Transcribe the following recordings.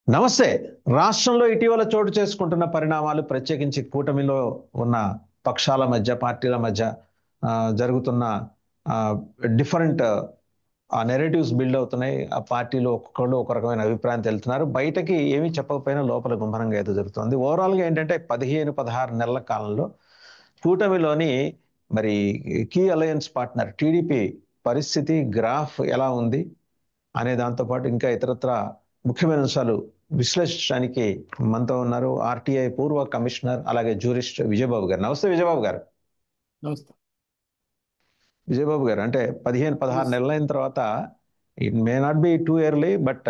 నమస్తే. రాష్ట్రంలో ఇటీవల చోటు చేసుకుంటున్న పరిణామాలు, ప్రత్యేకించి కూటమిలో ఉన్న పక్షాల మధ్య, పార్టీల మధ్య జరుగుతున్న డిఫరెంట్ నెరేటివ్స్ బిల్డ్ అవుతున్నాయి. ఆ పార్టీలు ఒక్కొక్కళ్ళు ఒక రకమైన అభిప్రాయం తెలుతున్నారు. బయటకి ఏమీ చెప్పకపోయినా లోపల గుంభనంగా ఏదో జరుగుతుంది. ఓవరాల్గా ఏంటంటే 15-16 నెలల కాలంలో కూటమిలోని మరి కీ అలయన్స్ పార్ట్నర్ టీడీపీ పరిస్థితి, గ్రాఫ్ ఎలా ఉంది అనే దాంతో పాటు ఇంకా ఇతరత్ర ముఖ్యమైన అంశాలు విశ్లేషించడానికి మనతో ఉన్నారు ఆర్టీఐ పూర్వ కమిషనర్, అలాగే జూరిస్ట్ విజయబాబు గారు. నమస్తే విజయబాబు గారు. నమస్తే. విజయబాబు గారు, అంటే 15-16 నమస్తే. నెలలైన తర్వాత it may not be too early, but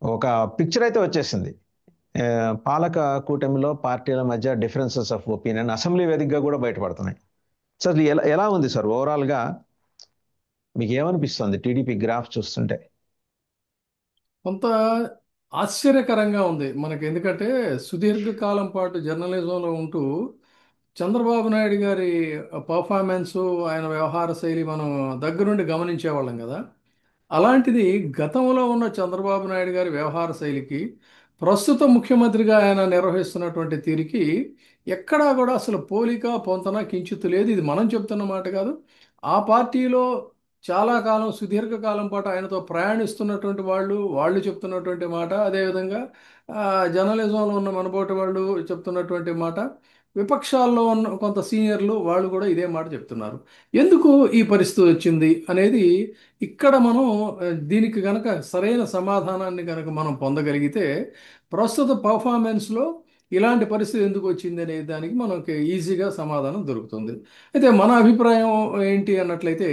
ఒక పిక్చర్ అయితే వచ్చేసింది. ఆ, పాలక కూటమిలో పార్టీల మధ్య డిఫరెన్సెస్ ఆఫ్ ఒపీనియన్ అసెంబ్లీ వేదికగా కూడా బయటపడుతున్నాయి. సో అసలు ఎలా ఎలా ఉంది సార్ ఓవరాల్ గా? మీకు ఏమనిపిస్తుంది టీడీపీ గ్రాఫ్ చూస్తుంటే? కొంత ఆశ్చర్యకరంగా ఉంది మనకి. ఎందుకంటే సుదీర్ఘకాలం పాటు జర్నలిజంలో ఉంటూ చంద్రబాబు నాయుడు గారి పర్ఫార్మెన్స్, ఆయన వ్యవహార శైలి మనం దగ్గరుండి గమనించేవాళ్ళం కదా. అలాంటిది గతంలో ఉన్న చంద్రబాబు నాయుడు గారి వ్యవహార శైలికి, ప్రస్తుత ముఖ్యమంత్రిగా ఆయన నిర్వహిస్తున్నటువంటి తీరుకి ఎక్కడా కూడా అసలు పోలిక పొంతన కించిత్ లేదు. ఇది మనం చెప్తున్న మాట కాదు. ఆ పార్టీలో చాలా కాలం, సుదీర్ఘకాలం పాటు ఆయనతో ప్రయాణిస్తున్నటువంటి వాళ్ళు చెప్తున్నటువంటి మాట, అదేవిధంగా ఆ, జర్నలిజంలో ఉన్న మనబోటి వాళ్ళు చెప్తున్నటువంటి మాట, విపక్షాల్లో ఉన్న కొంత సీనియర్లు వాళ్ళు కూడా ఇదే మాట చెప్తున్నారు. ఎందుకు ఈ పరిస్థితి వచ్చింది అనేది ఇక్కడ మనం దీనికి గనక సరైన సమాధానాన్ని గనక మనం పొందగలిగితే, ప్రస్తుత పర్ఫార్మెన్స్లో ఇలాంటి పరిస్థితి ఎందుకు వచ్చింది అనే దానికి మనకి ఈజీగా సమాధానం దొరుకుతుంది. అయితే మన అభిప్రాయం ఏంటి అన్నట్లయితే,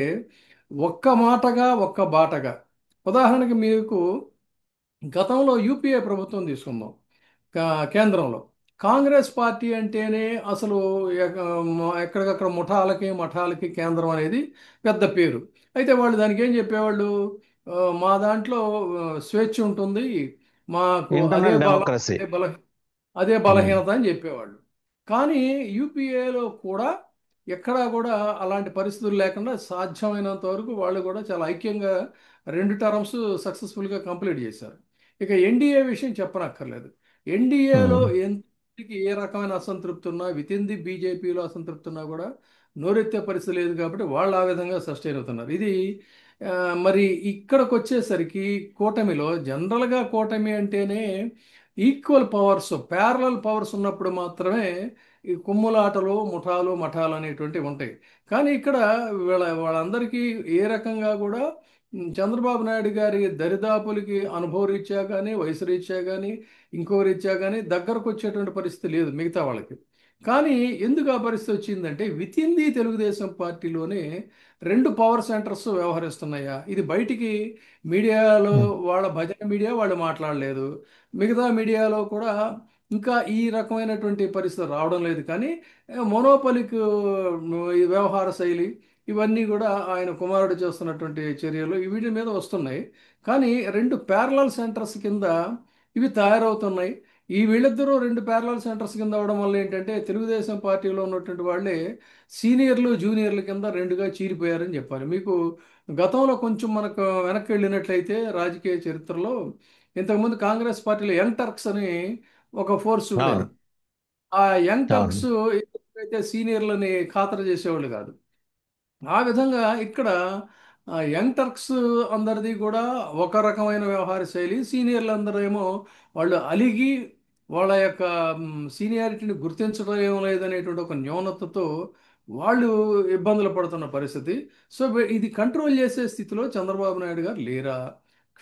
ఒక్క మాటగా ఒక్క బాటగా, ఉదాహరణకి మీకు గతంలో యూపీఏ ప్రభుత్వం తీసుకుందాం. కేంద్రంలో కాంగ్రెస్ పార్టీ అంటేనే అసలు ఎక్కడికక్కడ ముఠాలకి మఠాలకి కేంద్రం అనేది పెద్ద పేరు. అయితే వాళ్ళు దానికి ఏం చెప్పేవాళ్ళు? మా దాంట్లో స్వేచ్ఛ ఉంటుంది, మాకు అదే ఇంటర్నల్ బలం, డెమోక్రసీ. అదే బలహీనత అని చెప్పేవాళ్ళు. కానీ యూపీఏలో కూడా ఎక్కడా కూడా అలాంటి పరిస్థితులు లేకుండా సాధ్యమైనంత వరకు వాళ్ళు కూడా చాలా ఐక్యంగా 2 టర్మ్స్ సక్సెస్ఫుల్గా కంప్లీట్ చేశారు. ఇక ఎన్డీఏ విషయం చెప్పనక్కర్లేదు. ఎన్డీఏలో ఎంతకి ఏ రకమైన అసంతృప్తి ఉన్నా, విత్ ఇన్ ది బీజేపీలో అసంతృప్తి ఉన్నా కూడా నోరెత్తే పరిస్థితి లేదు. కాబట్టి వాళ్ళు ఆ విధంగా సస్టైన్ అవుతున్నారు. ఇది ఆ, మరి ఇక్కడికి వచ్చేసరికి కూటమిలో జనరల్గా కూటమి అంటేనే ఈక్వల్ పవర్స్, ప్యారలల్ పవర్స్ ఉన్నప్పుడు మాత్రమే ఈ కుమ్ములాటలు, ముఠాలు, మఠాలు అనేటువంటివి ఉంటాయి. కానీ ఇక్కడ వాళ్ళందరికీ ఏ రకంగా కూడా చంద్రబాబు నాయుడు గారి దరిదాపులకి అనుభవ రీత్యా కానీ, వయసు రీత్యా కానీ, ఇంకో రీత్యా కానీ దగ్గరకు వచ్చేటువంటి పరిస్థితి లేదు మిగతా వాళ్ళకి. కానీ ఎందుకు ఆ పరిస్థితి వచ్చిందంటే, విత్ ఇన్ ది తెలుగుదేశం పార్టీలోనే 2 పవర్ సెంటర్స్ వ్యవహరిస్తున్నాయా? ఇది బయటికి మీడియాలో, వాళ్ళ భజన మీడియా వాళ్ళు మాట్లాడలేదు. మిగతా మీడియాలో కూడా ఇంకా ఈ రకమైనటువంటి పరిస్థితి రావడం లేదు. కానీ మోనోపలిక్ ఈ వ్యవహార శైలి, ఇవన్నీ కూడా ఆయన కుమారుడు చేస్తున్నటువంటి చర్యలు వీటి మీద వస్తున్నాయి. కానీ 2 ప్యారలల్ సెంటర్స్ కింద ఇవి తయారవుతున్నాయి. ఈ వీళ్ళిద్దరూ 2 ప్యారలల్ సెంటర్స్ కింద అవడం వల్ల ఏంటంటే, తెలుగుదేశం పార్టీలో ఉన్నటువంటి వాళ్ళే సీనియర్లు జూనియర్ల కింద రెండుగా చీలిపోయారని చెప్పాలి. మీకు గతంలో కొంచెం మనకు వెనక్కి వెళ్ళినట్లయితే రాజకీయ చరిత్రలో, ఇంతకుముందు కాంగ్రెస్ పార్టీలో యంగ్ టర్క్స్ అని ఒక ఫోర్స్ ఉండేది. అవును, ఆ యంగ్ అవును. టర్క్స్ అయితే సీనియర్లని ఖాతరు చేసేవాళ్ళు కాదు. ఆ విధంగా ఇక్కడ యంగ్ టర్క్స్ అందరిది కూడా ఒక రకమైన వ్యవహార శైలి, సీనియర్లు అందరూ ఏమో వాళ్ళు అలిగి వాళ్ళ యొక్క సీనియారిటీని గుర్తించడం ఏం లేదనేటువంటి ఒక న్యూనతతో వాళ్ళు ఇబ్బందులు పడుతున్న పరిస్థితి. సో ఇది కంట్రోల్ చేసే స్థితిలో చంద్రబాబు నాయుడు గారు లేరా?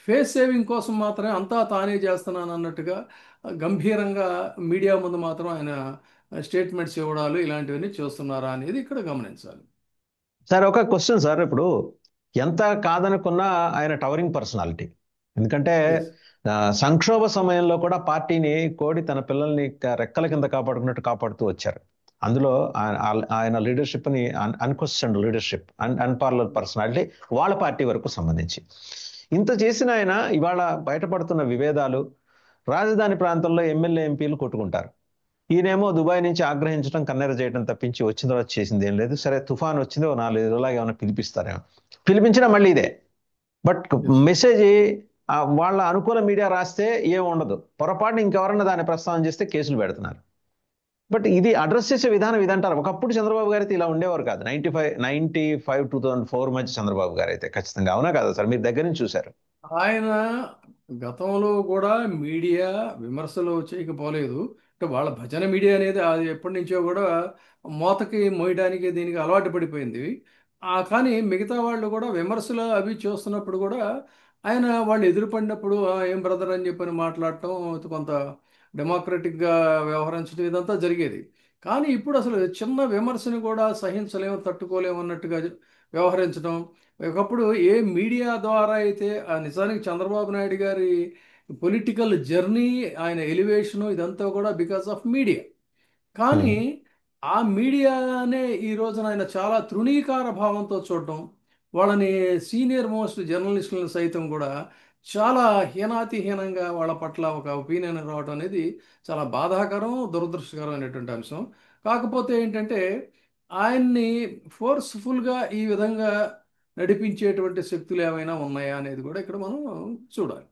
ఫేస్ సేవింగ్ కోసం మాత్రమే అంతా తానే చేస్తున్నాను అన్నట్టుగా గంభీరంగా మీడియా ముందు మాత్రం ఆయన స్టేట్మెంట్స్ ఇవ్వడాలు ఇలాంటివన్నీ చేస్తున్నారా అనేది ఇక్కడ గమనించాలి. సార్, ఒక క్వశ్చన్ సార్. ఇప్పుడు ఎంత కాదనుకున్నా ఆయన టవరింగ్ పర్సనాలిటీ. ఎందుకంటే ఎస్. సంక్షోభ సమయంలో కూడా పార్టీని కోడి తన పిల్లల్ని రెక్కల కింద కాపాడుకున్నట్టు కాపాడుతూ వచ్చారు. అందులో ఆయన లీడర్షిప్ ని, అన్క్వశ్చన్డ్ లీడర్షిప్, అన్పార్లర్ పర్సనాలిటీ వాళ్ళ పార్టీ వరకు సంబంధించి ఇంత చేసిన ఆయన ఇవాళ బయటపడుతున్న విభేదాలు, రాజధాని ప్రాంతంలో ఎమ్మెల్యే ఎంపీలు కొట్టుకుంటారు. ఈయనేమో దుబాయ్ నుంచి ఆగ్రహించడం, కన్నెర చేయడం తప్పించి వచ్చిన తర్వాత చేసింది ఏం లేదు. సరే, తుఫాన్ వచ్చింది, ఓ 4 రోజులాగా ఏమైనా పిలిపిస్తారేమో, పిలిపించినా మళ్ళీ ఇదే. But yes. మెసేజ్ వాళ్ళ అనుకూల మీడియా రాస్తే ఏం ఉండదు, పొరపాటున ఇంకెవరన్నా దాన్ని ప్రస్తావన చేస్తే కేసులు పెడుతున్నారు. బట్ ఇది అడ్రస్ చేసే విధానం ఇదంటారు. ఒకప్పుడు చంద్రబాబు గారు అయితే ఇలా ఉండేవారు కాదు. 95 2004 మధ్య చంద్రబాబు గారు అయితే ఖచ్చితంగా, అవునా కదా సార్? మీరు దగ్గర నుంచి చూశారు. ఆయన గతంలో కూడా మీడియా విమర్శలు చేయకపోలేదు. అంటే వాళ్ళ భజన మీడియా అనేది అది ఎప్పటి నుంచో కూడా మోతకి మోయడానికి దీనికి అలవాటు పడిపోయింది. కానీ మిగతా వాళ్ళు కూడా విమర్శలు అవి చేస్తున్నప్పుడు కూడా ఆయన వాళ్ళు ఎదురుపడినప్పుడు ఏం బ్రదర్ అని చెప్పని మాట్లాడటం, కొంత డెమోక్రటిక్గా వ్యవహరించడం ఇదంతా జరిగేది. కానీ ఇప్పుడు అసలు చిన్న విమర్శను కూడా సహించలేము, తట్టుకోలేము అన్నట్టుగా వ్యవహరించడం. ఒకప్పుడు ఏ మీడియా ద్వారా అయితే నిజానికి చంద్రబాబు నాయుడు గారి పొలిటికల్ జర్నీ, ఆయన ఎలివేషను ఇదంతా కూడా బికాస్ ఆఫ్ మీడియా. కానీ ఉమ్, ఆ మీడియానే ఈ రోజున ఆయన చాలా తృణీకార భావంతో చూడటం, వాళ్ళని సీనియర్ మోస్ట్ జర్నలిస్టులను సైతం కూడా చాలా హీనాతిహీనంగా వాళ్ళ పట్ల ఒక ఒపీనియన్ రావడం అనేది చాలా బాధాకరం, దురదృష్టకరమైనటువంటి అంశం. కాకపోతే ఏంటంటే ఆయన్ని ఫోర్స్ఫుల్గా ఈ విధంగా నడిపించేటువంటి శక్తులు ఏమైనా ఉన్నాయా అనేది కూడా ఇక్కడ మనం చూడాలి.